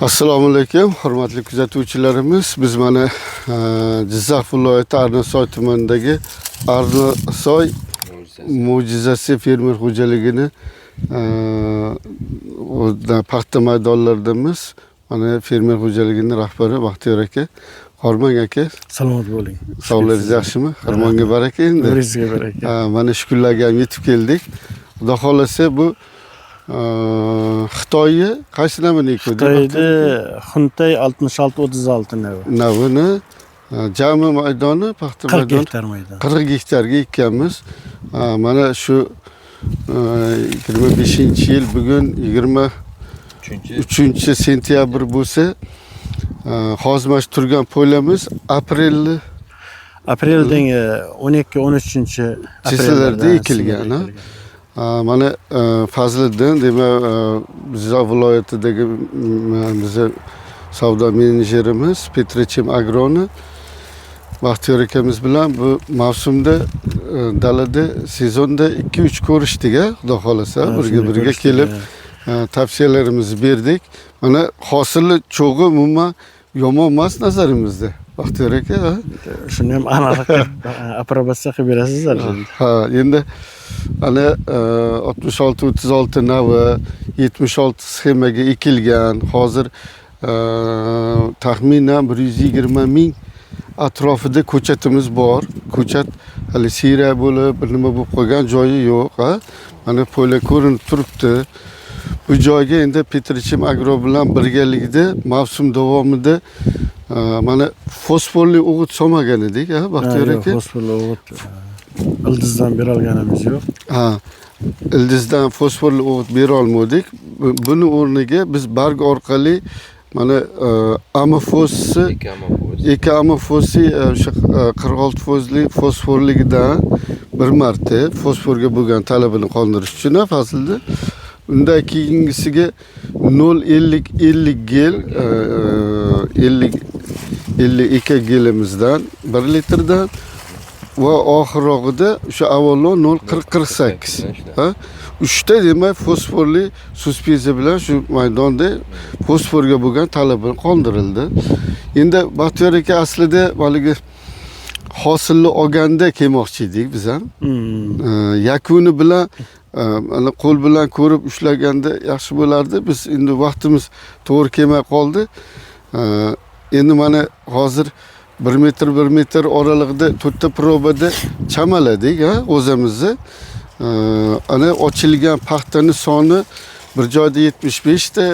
Assalomu alaykum, hurmatli kuzatuvchilarimiz. Biz mana Jizzax viloyati Arnasoy tumanidagi Arnasoy Mo'jizasi fermer xo'jaligini paxta maydonlaridamiz. Mana fermer xo'jaligining rahbari Baxtiyor aka. Hormang aka. Salomat bo'ling. Sog'lig'ingiz yaxshimi? Xirmonga baraka endi. Bizga baraka. Mana shu kunlarga ham yetib keldik. Xudo xolasa bu Xitoyni qaysi navini ekdik? Xitoyda Xuntay 66-36 navini jami maydoni paxta 40 maydoni gektar maydon. 40 gektarga ekkanmiz. Mana shu 25-yil bugun 23 sentyabr bo'lsa, hozir mana shu turgan poylamiz aprelning 12-13 aprellarda ekilgan. Mana Fazliddin demak Jizzax viloyatidagi bizni savdo menejerimiz Petrochem Agroni Baxtiyor akamiz bilan bu mavsumda dalada sezonda 2-3 ko'rishdik, xudo xolasa birga kelib tavsiyalarimizni berdik. Mana hosili cho'g'i umuman yomon emas nazarimizda. Baxtiyor aka, shuni ham aniq aprobatsiya qilib berasizlar. Ha, endi ana 66-36 navi 76 sxemaga ekilgan. Hozir taxminan 120 ming atrofida ko'chatimiz bor. Ko'chat hali siyrak bo'lib, bir nima bo'lib qolgan joyi yo'q, ha. Mana poyla ko'rinib turibdi. Bu joyga endi Petrochem Agro bilan birgalikda mavsum davomida mana fosforli o'g'it solmagan edik, ha, Baxtiyor aka. Fosforli o'g'it ildizdan bera olganimiz yo'q. Ha, ildizdan fosforli o'g'it bera olmadik. Buni o'rniga biz barg orqali mana amofosni, ikki amofosni o'sha 46 fozli fosforligidan bir marta fosforga bo'lgan talabini qondirish uchun Fazliddin. Undan keyingisiga 0,50 gel 52 gelimizdan 1 litrdan va oxirrog'ida o'sha avvalo 0,40-48. Ha? 3 ta demak fosforli suspenziya bilan shu maydonda fosforga bo'lgan talabini qondirildi. Endi Baxtiyor aka aslida haligi hosilni olganda kelmoqchi edik biz ham. Yakuni bilan ana qo'l bilan ko'rib ushlaganda yaxshi bo'lardi. Biz endi vaqtimiz to'g'ri kelmay qoldi. Endi mana hozir 1 metr oralig'ida 4 ta probada chamaladik, ha, o'zimizni. Ana ochilgan paxtani soni bir joyda 75 ta,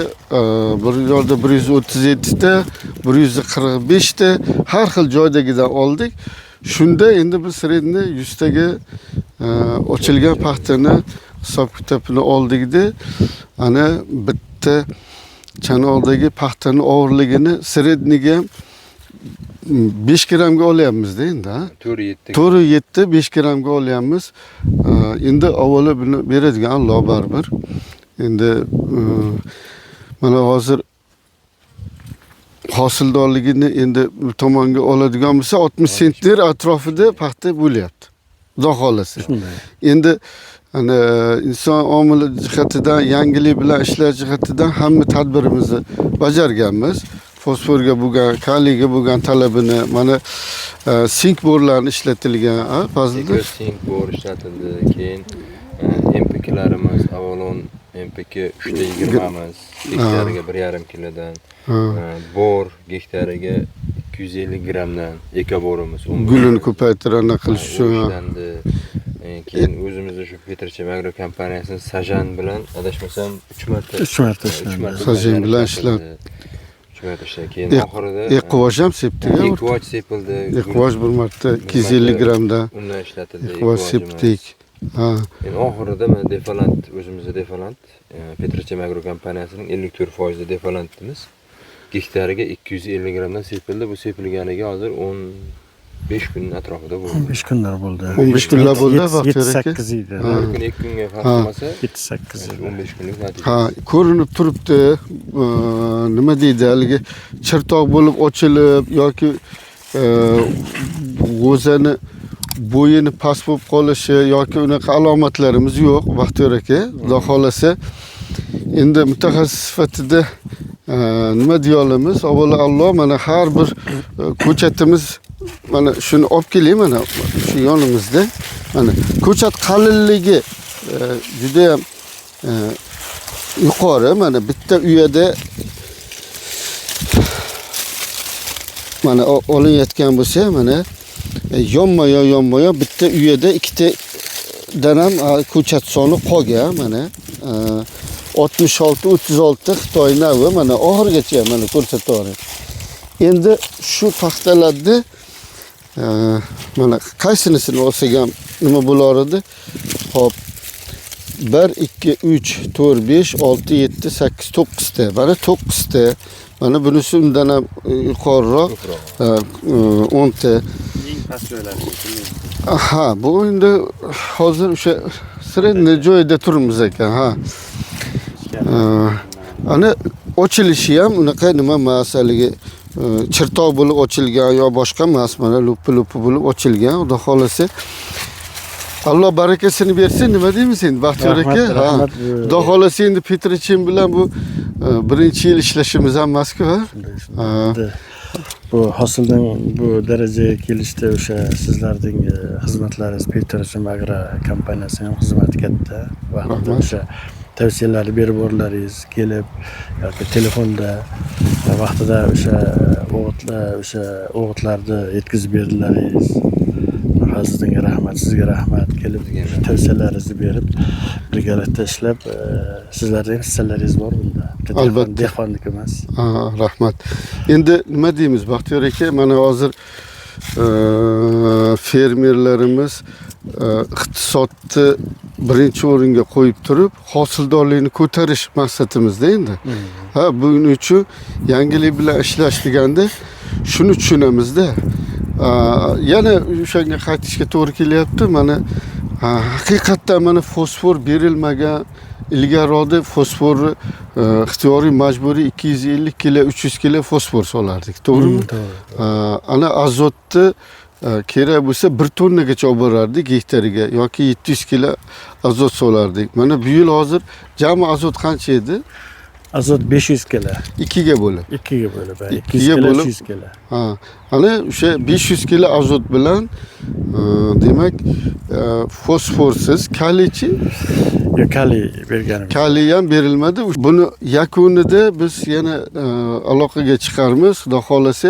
bir joyda 137 ta, 145 ta har xil joydagidan oldik. Shunda endi biz sredni 100 taga ochilgan paxtani hisob-kitobini oldikda ana bitta chanoqdagi paxtani og'irligini sredniga 5 grammga olyapmiz-da endi, ha. 4-7 5 grammga olyapmiz. Endi avvalo buni beradigan Alloh baribir. Endi mana hozir hosildorligini endi tomonga oladigan bo'lsa 60 sentner atrofida paxta bo'lyapti. Xudo xolasa. Endi ana inson omili jihatidan, yangilik bilan ishlash jihatidan hamma tadbirimizni bajarganmiz. Fosforga bo'lgan, kaliyga bo'lgan talabini mana sink borlarni ishlatilgan, ha, Fazliddin. Sink bor ishlatildi, keyin MPK'larimiz avalon MPK 320miz, hektariga 1,5 kilodan, bor hektariga 250 grammdan ekoborimiz. Gulini ko'paytirana qilish uchun. Keyin o'zimizning shu Petrochem Agro kompaniyasining Sajan bilan adashmasam 3 marta Sajan bilan ishladi. Keyin oxirida Equvoj ham sepdik. Equvoj sepildi. Equvoj bir marta 250 grammdan undan ishlatildi. Equvoj sepdik. Ha. Endi oxirida men Defalant, o'zimizning Defalant, Petrochem Agro kompaniyasining 54% Defalantimiz hektariga 250 grammdan sepildi. Bu sepilganiga hozir 15 kun atrofida bo'ldi. 15 kunlar bo'ldi. 15 kunlar bo'ldi, Baxtiyor aka. 8 edi. Bir kun 2 kunga farq qilmasa 7-8 edi. 15 kunlik natija. Ha, ko'rinib turibdi. Nima deydi, haligi chirtoq bo'lib ochilib yoki g'o'zani bo'yini past bo'lib qolishi yoki unaqa alomatlarimiz yo'q, Baxtiyor aka. Xudo xolasa endi mutaxassis sifatida nima deya olamiz? Avvalo Alloh mana har bir ko'chatimiz mana shuni olib keling mana shu yonimizda. Mana ko'chat qalinligi juda ham yuqori. Mana bitta uyada mana olinayotgan bo'lsa, mana yonma-yon bitta uyada ikkitadan ham ko'chat soni qolgan mana 66-36 Xitoy navi mana oxirigacha mana ko'rsataman. Endi shu paxtalarda mana qaysinisini olsak ham nima bo'lar edi? Xo'p. 1 2 3 4 5 6 7 8 9 ta. Mana 9 ta. Mana bunisi undan ham yuqoriroq 10 ta. Aha, bu endi hozir o'sha sirni joyida turibmiz ekan, ha. Ana ochilishi ham unaqa nima masaligi chirtoq bo'lib ochilgan yo boshqa emas, mana lupi bo'lib ochilgan. Xudo xolasa Alloh barakasini bersin, nima deymiz endi Baxtiyor aka? Rahmat. Xudo xolasa endi Petrichem bilan bu birinchi yil ishlashimiz ham emas-ku, ha? Bu hosildan bu darajaga kelishda o'sha sizlarning xizmatlaringiz Petrichem Agro kompaniyasi ham xizmati katta. Vaqtida o'sha tavsiyalarni berib borlaringiz, kelib yoki telefonda vaqtida o'sha o'g'itlarni yetkazib berdilaringiz. Sizga rahmat, sizga rahmat. Kelib tavsiyalaringizni berib, birgalikda ishlab, sizlarning hissalaringiz bor bunda. Albatta. Dehqonniki emas. Rahmat. Endi nima deymiz Baxtiyor aka? Mana hozir fermerlarimiz iqtisodni birinchi o'ringa qo'yib turib, hosildorlikni ko'tarish maqsadimizda endi. Ha, buning uchun yangilik bilan ishlash deganda shuni tushunamizda. Yana o'shanga qaytishga to'g'ri kelyapti. Mana haqiqatdan mana fosfor berilmagan ilgariroqda fosforni ixtiyoriy majburiy 250 kilo, 300 kilo fosfor solardik, to'g'rimi? To'g'ri. Ana azotni kerak bo'lsa 1 tonnagacha olib borardik hektariga yoki 700 kilo azot solardik. Mana bu yil hozir jami azot qancha edi? Azot 500 kilo. 2 ga bo'lib. 2 ga bo'lib, 2 ga bo'lib 300 kilo. Ha, ana o'sha 500 kilo azot bilan demak fosforsiz kalichi Kaliy berganimiz. kaliy ham berilmadi. Buni yakunida biz yana aloqaga chiqarmiz. Xudo xolasa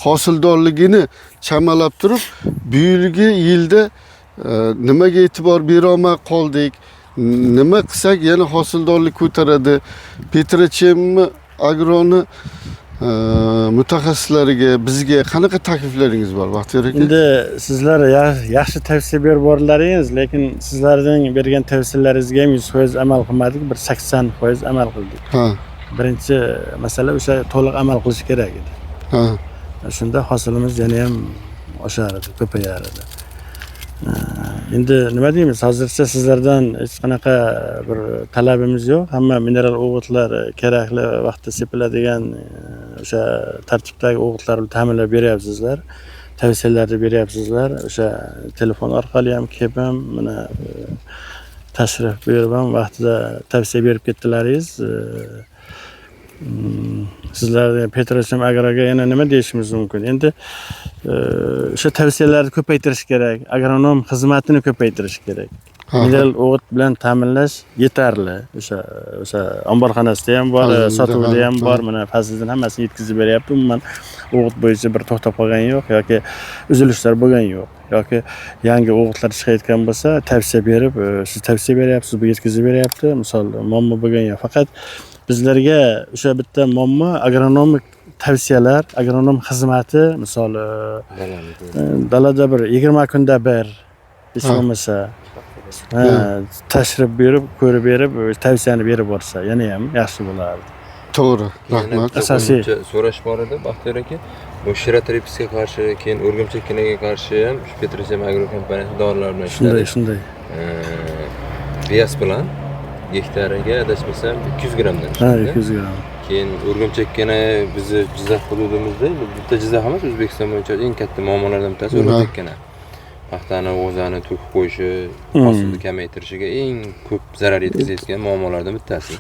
hosildorligini chamalab turib, bu yilgi yilda nimaga e'tibor bera olmay qoldik? Nima qilsak yana hosildorlik ko'taradi? Petrichem agroni mutaxassislariga, bizga qanaqa takliflaringiz bor Baxtiyor aka? Endi sizlar yaxshi tavsiya berib borlaringiz, lekin sizlarning bergan tavsiyalaringizga ham 100% amal qilmadik, bir 80% amal qildik. Ha. Birinchi masala o'sha to'liq amal qilish kerak edi. Ha. Shunda hosilimiz yana ham oshar edi, ko'payar edi. Endi nima deymiz? Hozircha sizlardan hech qanaqa bir talabimiz yo'q. Hamma mineral o'g'itlar kerakli vaqtda sepiladigan o'sha tartibdagi o'g'itlarni ta'minlab beryapsizlar. Tavsiyalarni beryapsizlar. O'sha telefon orqali ham kelib ham mana tashrif buyurib ham vaqtida tavsiya berib ketdilaringiz. Sizlar Petrichem Agroga yana nima deyishimiz mumkin? Endi o'sha tavsiyalarni ko'paytirish kerak, agronom xizmatini ko'paytirish kerak. Mineral o'g'it bilan ta'minlash yetarli. O'sha omborxonasida ham bor, sotuvda ham bor. Mana Fazliddin hammasini yetkazib beryapti. Umuman o'g'it bo'yicha bir to'xtab qolgan yo'q yoki uzilishlar bo'lgan yo'q. Yoki yangi o'g'itlar chiqayotgan bo'lsa, tavsiya berib, siz tavsiya beryapsiz, bu yetkazib beryapti. Misol, muammo bo'lgan yo'q. Faqat bizlarga o'sha bitta muammo agronomik tavsiyalar, agronom xizmati, misol dalada bir 20 kunda bir hech bo'lmasa tashrif berib, ko'rib berib, tavsiyani berib borsa, yana ham yaxshi bo'lardi. To'g'ri, rahmat. Asosiy so'rash bor edi Baxtiyor aka. Bu Shiratripsga qarshi, keyin O'rgimchak-Kinaga qarshi ham Petrichem Agro kompaniyasi dorilar bilan ishladi. Shunday. Viyas bilan hektariga adashmasam 200 grammdan Ha, chiqadi. 200 gram. Keyin O'rgimchak-Kina bizni Jizzax hududimizda, bitta Jizzax emas, O'zbekiston bo'yicha eng katta muammolardan bittasi O'rgimchak-Kina. Paxtani o'zani to'kib qo'yishi, hosilni kamaytirishiga eng ko'p zarar yetkazayotgan muammolardan bittasi.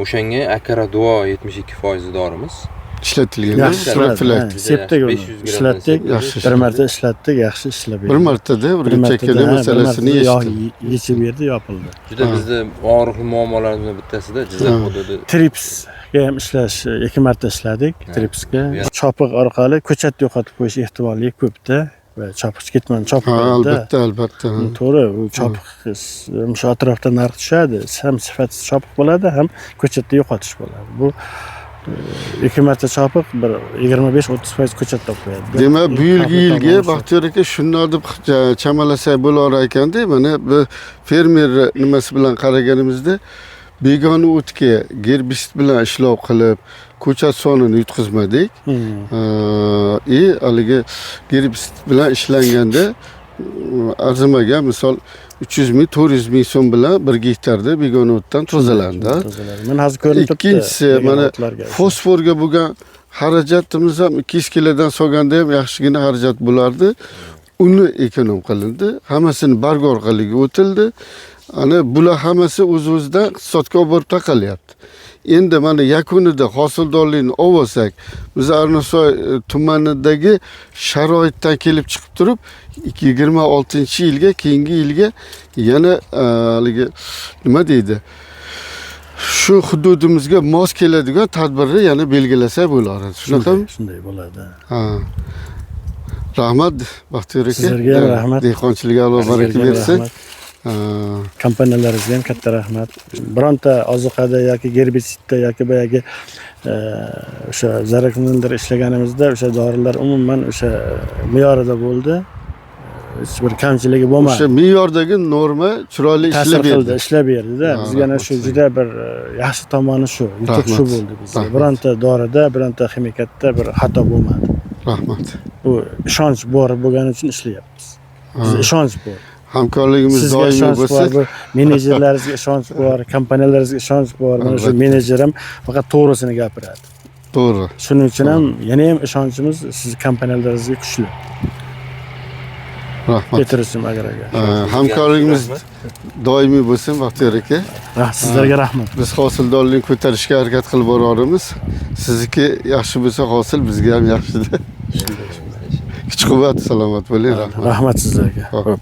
O'shanga Akara Duo 72% dorimiz. ishlatilgan Yaxshi profilaktik. sepdik uni. 500 gramdan Ishlatdik, Yaxshi. bir marta ishlatdik, yaxshi ishlab berdi. Bir martada bir Bir martada, chekkada ha, bir masalasini martada yechdim. yechib berdi, yopildi. Juda bizda og'riqli muammolarimizdan bittasida Jizzax Ha. hududi Tripsga ham ishlash 2 marta ishladik. Tripsga chopiq orqali ko'chat yo'qotib qo'yish ehtimoli ko'pda va chopiq ketmani chopib Ha, qo'yadi. albatta. To'g'ri, u chopiq o'sha atrofda narx tushadi. Ham sifatsiz chopiq bo'ladi, ham ko'chatda yo'qotish bo'ladi. Bu 2 marta chopiq bir 25-30% ko'chat topib qo'yadi. Demak, bu yilgi Baxtiyor aka shunday deb chamalasak bo'lar ekanda, mana bu fermer nimasi bilan qaraganimizda begona o'tga gerbitsid bilan ishlov qilib, ko'chat sonini yutqizmadik. Haligi gerbitsid bilan ishlanganda arzimagan misol 300 ming 400 ming so'm bilan 1 gektarda begona o'tdan tozalandi. Men hozir ko'rinib turibdi. Ikkinchisi mana fosforga bo'lgan xarajatimiz ham 200 kilodan solganda ham yaxshigina xarajat bo'lardi. Uni ekonom qilindi. Hammasini barg orqali o'tildi. Ana bular hammasi o'z-o'zidan iqtisodga olib borib taqalyapti. Endi mana yakunida hosildorlikni olsak, biz Arnasoy tumanidagi sharoitdan kelib chiqib turib 26-yilga, keyingi yilga yana haligi nima deydi? Shu hududimizga mos keladigan tadbirni yana belgilasak bo'lardi. Shunaqami? Shunday bo'ladi. Ha. Rahmat Baxtiyor aka. Sizlarga ham rahmat. Dehqonchilikga Alloh baraka bersin. Kompaniyalaringizga ham katta rahmat. Bironta ozuqada yoki gerbitsidda yoki boyagi o'sha zaraknindir ishlaganimizda o'sha dorilar umuman o'sha me'yorida bo'ldi. Hech bir kamchiligi bo'lmadi. O'sha me'yordagi norma chiroyli ta'sir ishlab qildi, berdi. ishlab berdi-da. Bizga ana shu juda bir yaxshi tomoni shu, yutuq shu bo'ldi bizga. Bironta dorida, bironta ximikatda bir xato bo'lmadi. Rahmat. Bu ishonch bor bo'lgani uchun ishlayapmiz. Bizda ishonch bor. Hamkorligimiz Sizga doimiy ishonch bor, bo'lsin. bu menejerlaringizga ishonch bor, kompaniyalaringizga ishonch bor. Mana shu menejer ham faqat to'g'risini gapiradi. To'g'ri. Shuning uchun ham yana ham ishonchimiz siz kompaniyalaringizga kuchli. Rahmat. Petrosim Agraga. Hamkorligimiz doimiy bo'lsin Baxtiyor aka. Sizlarga rahmat. Biz hosildorlikni ko'tarishga harakat qilib boramiz. Sizniki yaxshi bo'lsa hosil bizga ham yaxshi-da. Kuch-quvvat, salomat bo'ling. Rahmat sizlarga. Rahmat.